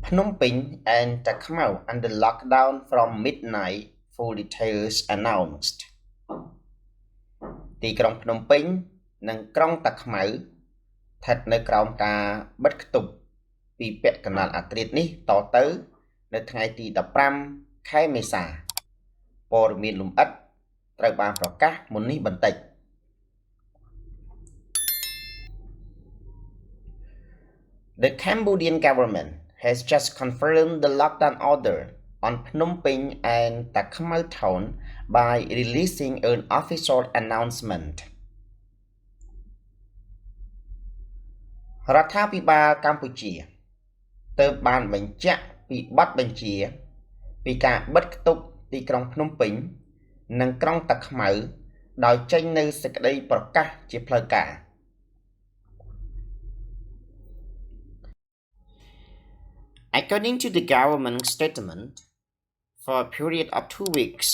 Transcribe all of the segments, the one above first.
Phnom Penh and Takmau under lockdown from midnight, full details announced. ទីក្រុងភ្នំពេញនិងក្រុងតាខ្មៅស្ថិតនៅក្រោមការបិទគប់ពីពាក់កណ្ដាលអាធ្រាត្រនេះតទៅនៅថ្ងៃទី15ខែមេសាព័ត៌មានលម្អិតត្រូវបានប្រកាសមុននេះបន្តិច The Cambodian government has just confirmed the lockdown order on Phnom Penh and Tak Mau town by releasing an official announcement. រដ្ឋាភិបាលកម្ពុជាទើបបានបញ្ជាក់ពីបទបញ្ជាពីការបិទគប់ទីក្រុងភ្នំពេញនិងក្រុងតាខ្មៅដោយចេញនូវសេចក្តីប្រកាសជាផ្លូវការ According to the government statement, for a period of 2 weeks,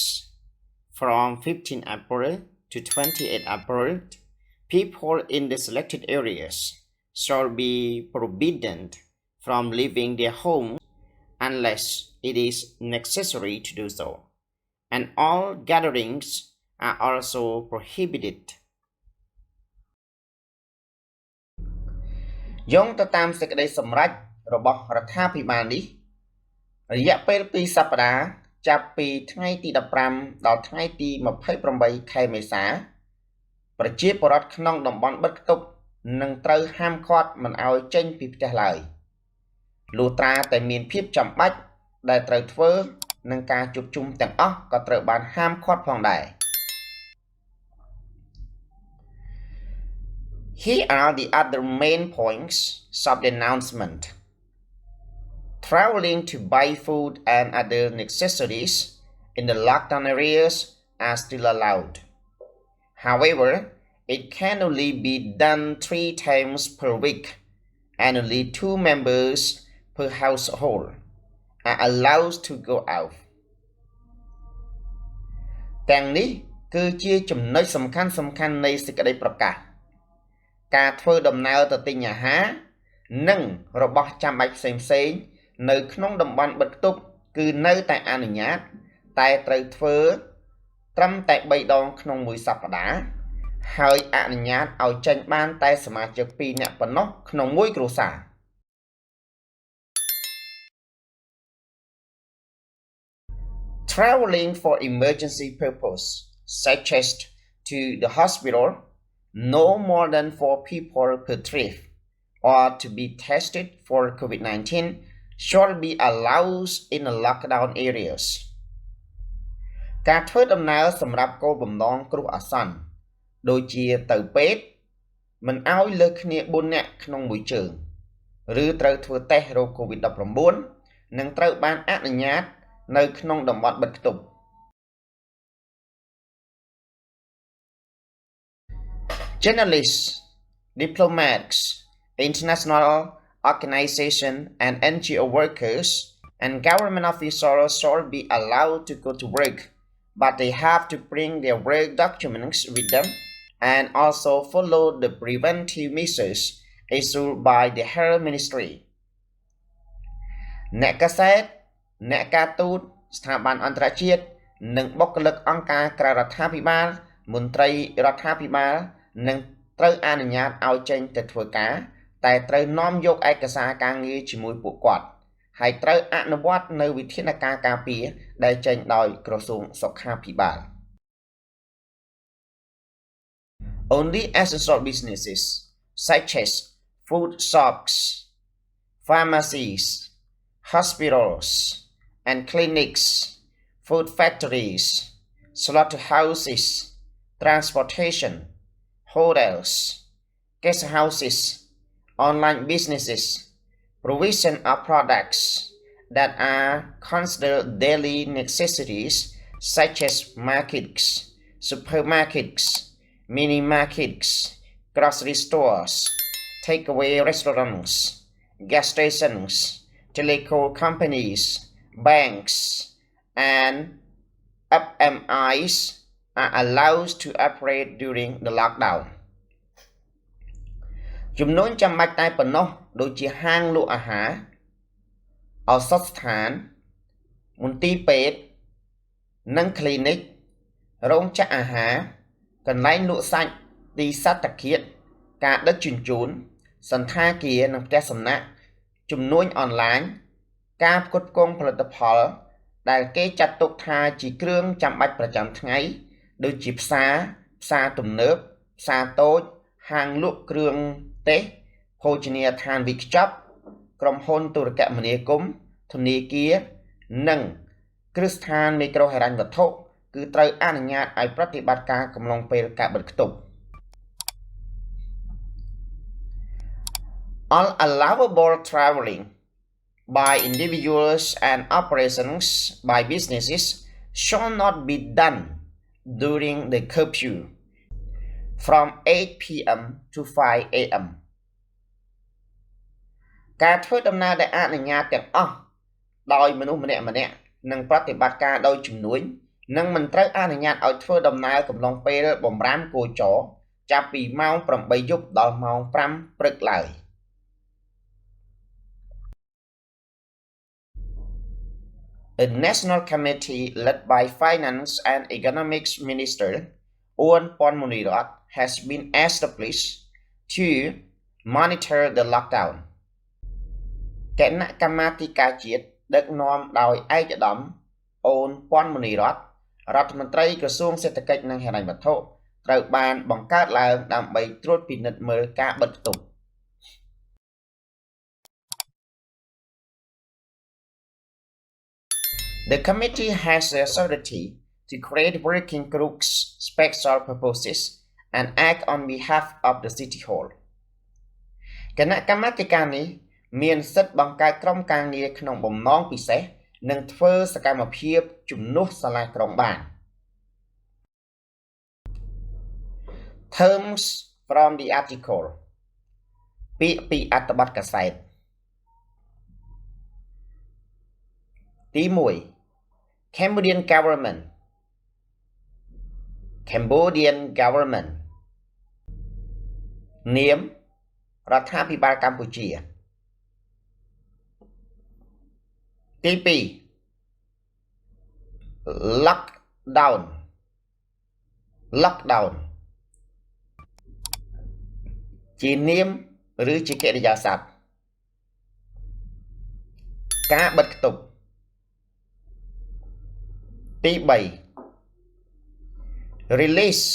from 15 April to 28 April, people in the selected areas shall be forbidden from leaving their homes unless it is necessary to do so, and all gatherings are also prohibited. យោងទៅតាមសេចក្តីសម្រេចរបស់រដ្ឋាភិបាលនេះរយៈពេល2សប្តាហ៍ចាប់ពីថ្ងៃទី15ដល់ថ្ងៃទី28ខែមេសាប្រជាពលរដ្ឋក្នុងតំបន់បិទគប់នឹងត្រូវហាមឃាត់មិនឲ្យចេញពីផ្ទះឡើយលុះត្រាតែមានភាពចាំបាច់ដែលត្រូវធ្វើនឹងការជួបជុំទាំងអស់ក៏ត្រូវបានហាមឃាត់ផងដែរ Here are the other main points of the announcement. Traveling to buy food and other necessities in the lockdown areas are still allowed. However, it can only be done 3 times per week, and only 2 members per household are allowed to go out. ទាំងនេះគឺជាចំណុចសំខាន់នៃសេចក្តីប្រកាសការធ្វើដំណើរទៅទិញអាហារនិងរបស់ចាំបាច់ផ្សេងៗនៅក្នុងតំបន់បិទគប់គឺនៅតែអនុញ្ញាតតែត្រូវធ្វើត្រឹមតែ3ដងក្នុងមួយសប្តាហ៍ហើយអនុញ្ញាតឲ្យចេញបានតែសមាជិក2នាក់ប៉ុណ្ណោះក្នុងមួយគ្រួសារ Traveling for emergency purpose such as to the hospital no more than 4 people per trip or to be tested for COVID-19 shall be allowed in the lockdown areas. ការធ្វើដំណើរសម្រាប់គោលបំណងគ្រោះអាសន្នដូចជាទៅពេទ្យមិនឲ្យលើសគ្នា4នាក់ក្នុងមួយជើងឬត្រូវធ្វើតេស្តរោគ COVID-19 នឹងត្រូវបានអនុញ្ញាតនៅក្នុងតំបន់បិទគប់ Journalists, diplomats, international organizations and NGO workers and government officials shall be allowed to go to work, but they have to bring their work documents with them and also follow the preventive measures issued by the Health Ministry. អ្នកកាសែតអ្នកការទូតស្ថាប័នអន្តរជាតិនិងបុគ្គលិកអង្គការក្រៅរដ្ឋាភិបាលមន្ត្រីរដ្ឋាភិបាលនឹងត្រូវអនុញ្ញាតឲ្យចេញទៅធ្វើការតែត្រូវនាំយកឯកសារការងារជាមួយពួកគាត់ហើយត្រូវអនុវត្តនៅវិធានការការពារដែលចេញដោយក្រសួងសុខាភិបាល Only essential businesses such as food shops, pharmacies, hospitals and clinics, food factories, slaughterhouses, transportation, hotels, guest houses, online businesses, provision of products that are considered daily necessities such as markets, supermarkets, mini markets, grocery stores, takeaway restaurants, gas stations, telecom companies, banks, and FMIs are allowed to operate during the lockdown. ចំនួនចាំបាច់តែប៉ុណ្ណោះដូចជាហាងលក់អាហារ ឱសថស្ថានមន្ទីរពេទ្យនិងគ្លីនិករោងចក្រអាហារកន្លែងលក់សាច់ទីសត្វតាឃាតការដឹកជញ្ជូនសន្តាគារនិងផ្ទះសំណាក់ជំនួញអនឡាញការផ្គត់ផ្គង់ផលិតផលដែលគេចាត់ទុកថាជាគ្រឿងចាំបាច់ប្រចាំថ្ងៃដូចជាផ្សារទំនើបផ្សារតូចហាងលក់គ្រឿងទេសភោជនីយដ្ឋានវិខ្ចប់ក្រុមហ៊ុនទូរគមនាគមន៍ធនាគារនិងគ្រឹះស្ថានមីក្រូហិរញ្ញវត្ថុគឺត្រូវអនុញ្ញាតឲ្យប្រតិបត្តិការកំឡុងពេលការបិទគប់ All allowable traveling by individuals and operations by businesses shall not be done during the curfew from 8 p.m. to 5 a.m. ការធ្វើដំណើរដែលអនុញ្ញាតទាំងអស់ដោយមនុស្សម្នាក់ៗនឹងប្រតិបត្តិការដោយជំនួយនិងមិនត្រូវអនុញ្ញាតឲ្យធ្វើដំណើរកំឡុងពេលបម្រាមគោចរចាប់ពីម៉ោង 8 យប់ដល់ម៉ោង 5 ព្រឹកឡើយ A national committee led by Finance and Economics Minister Uon Ponmunirat has been established to monitor the lockdown. គណៈកម្មាធិការជាតិដឹកនាំដោយឯកឧត្តមអូនពាន់មុនីរតរដ្ឋមន្ត្រីក្រសួងសេដ្ឋកិច្ចនិងហិរញ្ញវត្ថុត្រូវបានបង្កើតឡើងដើម្បីត្រួតពិនិត្យមើលការបិទគប់ The committee has the authority to create working groups, special purposes, and act on behalf of the City Hall. គណៈកម្មាធិការនេះមានសិទ្ធិបង្កើតក្រុមការងារក្នុងបំណងពិសេសនិងធ្វើសកម្មភាពជំនួសសាលាក្រុងបាន Terms from the article ពាក្យពីអត្ថបទកាសែតទី1 Cambodian government នាមរដ្ឋាភិបាលកម្ពុជាទី2 lockdown ជានាមឬជាកិរិយាសព្ទការបិទគប់ទី3 release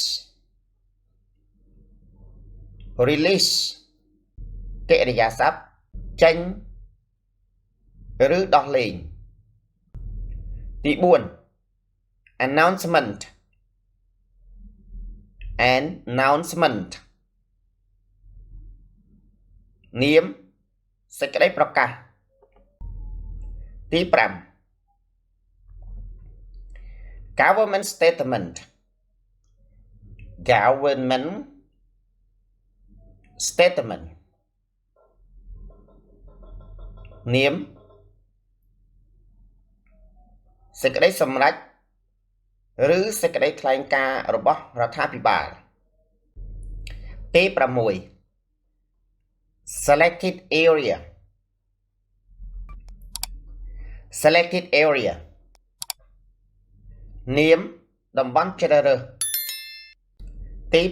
កិរិយាសព្ទចេញឬដោះលែងទី4 announcement នាមសេចក្តីប្រកាសទី5 government statement នាមសេចក្តីសម្រេចឬសេចក្តីថ្លែងការណ៍របស់រដ្ឋាភិបាលទី6 selected area នាមតំបន់ជ្រើសរើសទី7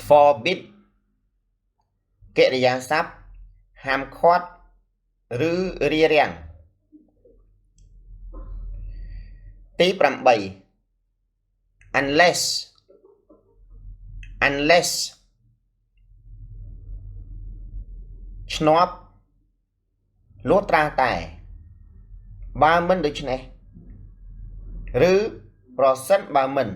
forbid កិរិយាសព្ទហាមឃាត់ឬរារាំងទី8 unless ឆ្នាប់លួតត្រាតែបើមិនដូច្នេះឬប្រសិនបើមិន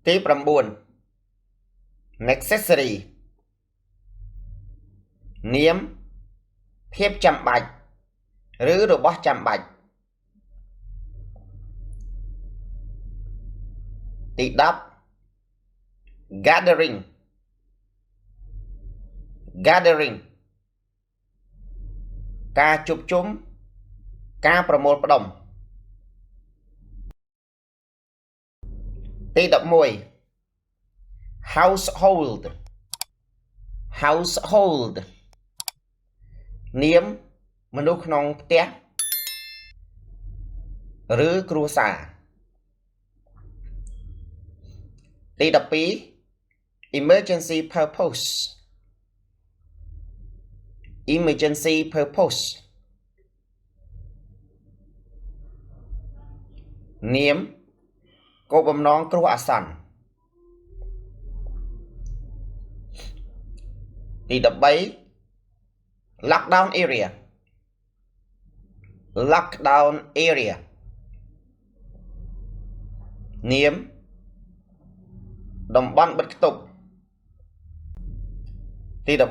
ទី9 necessary នាមភាពចាំបាច់ឬរបស់ចាំបាច់ទី10 gathering ការជួបជុំការប្រមូលផ្ដុំ ទី11 household household នាមមនុស្សក្នុងផ្ទះឬគ្រួសារទី12 emergency purpose emergency purpose នាមគោលបំណងគ្រោះអាសន្នទី13 lockdown area lockdown area នាមតំបន់បិទគប់ទី14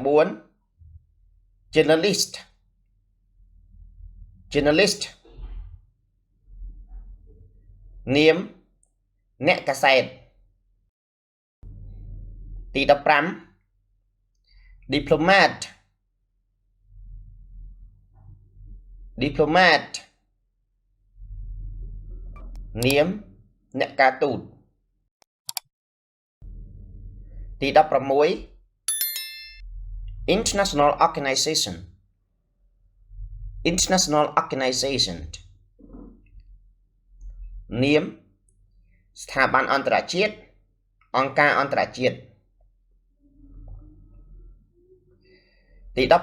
journalist journalist នាមអ្នកកាសែតទី15 diplomat diplomat នាមអ្នកការទូតទី16 international organization international organization នាមស្ថាប័នអន្តរជាតិអង្គការអន្តរជាតិទី17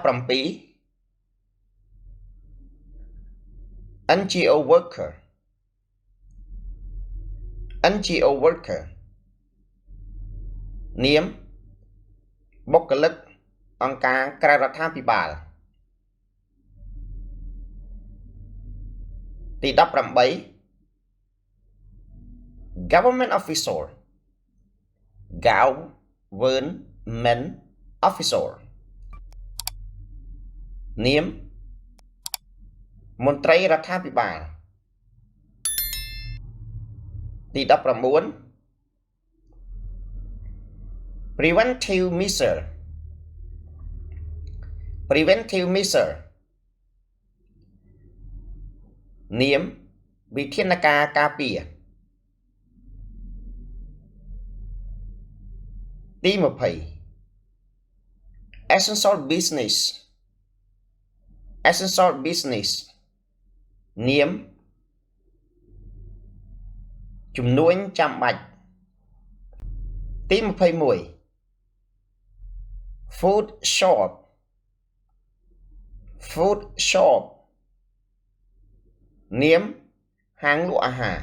NGO worker NGO worker នាមបុគ្គលិកអង្គការក្រៅរដ្ឋាភិបាលទី18 government officer government officer នាមមន្ត្រីរដ្ឋាភិបាលទី19 preventive measure preventive measure នាមវិធានការការពារទី20 essential business essential business នាមជំនួញចាំបាច់ទី21 food shop food shop នាមហាងលក់អាហារ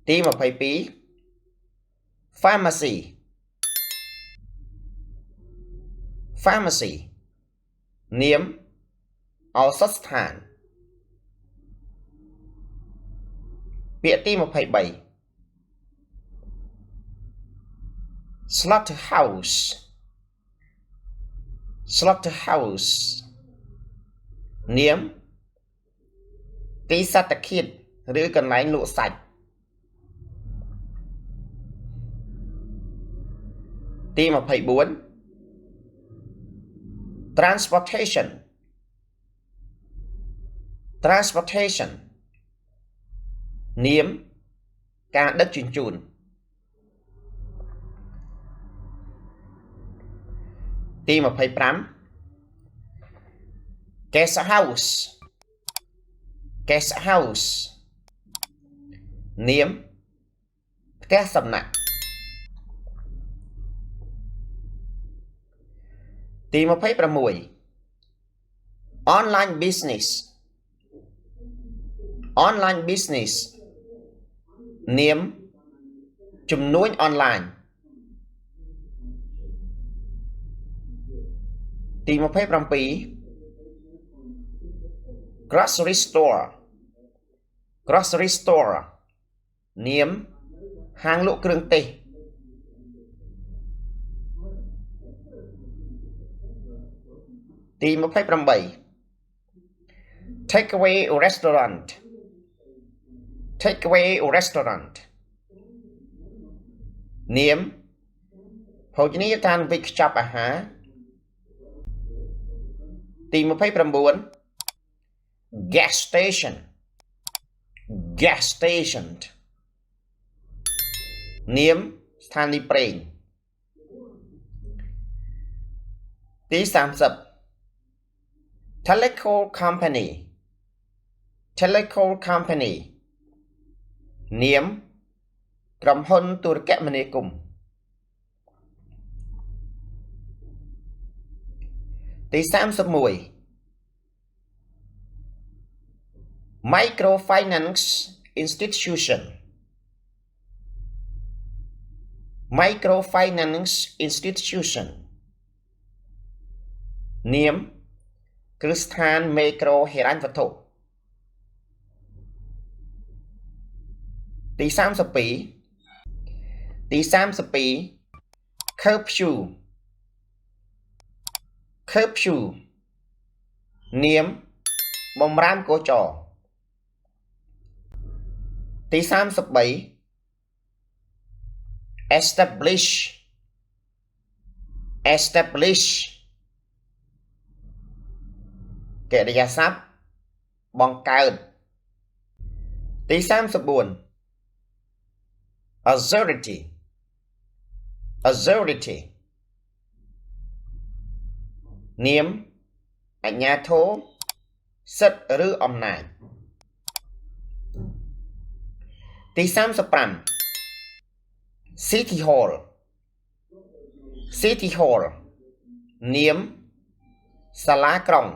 ទី22 pharmacy pharmacy នាមឱសថស្ថានពាក្យទី23 slaughterhouse slaughterhouse នាមទីសត្វឃាតឬកន្លែងលក់សាច់ទី24 transportation transportation នាមការដឹកជញ្ជូនទី25 guest house guest house នាមផ្ទះសំណាក់ទី26 online business online business នាមជំនួញអនឡាញទី27 grocery store grocery store នាមហាងលក់គ្រឿងទេសទី28 takeaway restaurant takeaway restaurant នាមភោជនីយដ្ឋានវេចខ្ចប់អាហារទី29 gas station gas station នាមស្ថានីយ៍ប្រេងទី30 Telecom company Telecom company នាមក្រុមហ៊ុនទូរគមនាគមន៍ទី31 Microfinance institution Microfinance institution នាមគ្រឹះស្ថានមេក្រូហិរញ្ញវត្ថុទី32 curfew curfew នាមបំរាមកោចរទី33 establish establish កិរិយាសព្ទបង្កើតទី34 authority authority នាមអាជ្ញាធរសិទ្ធិឬអំណាចទី35 City Hall City Hall នាមសាលាក្រុង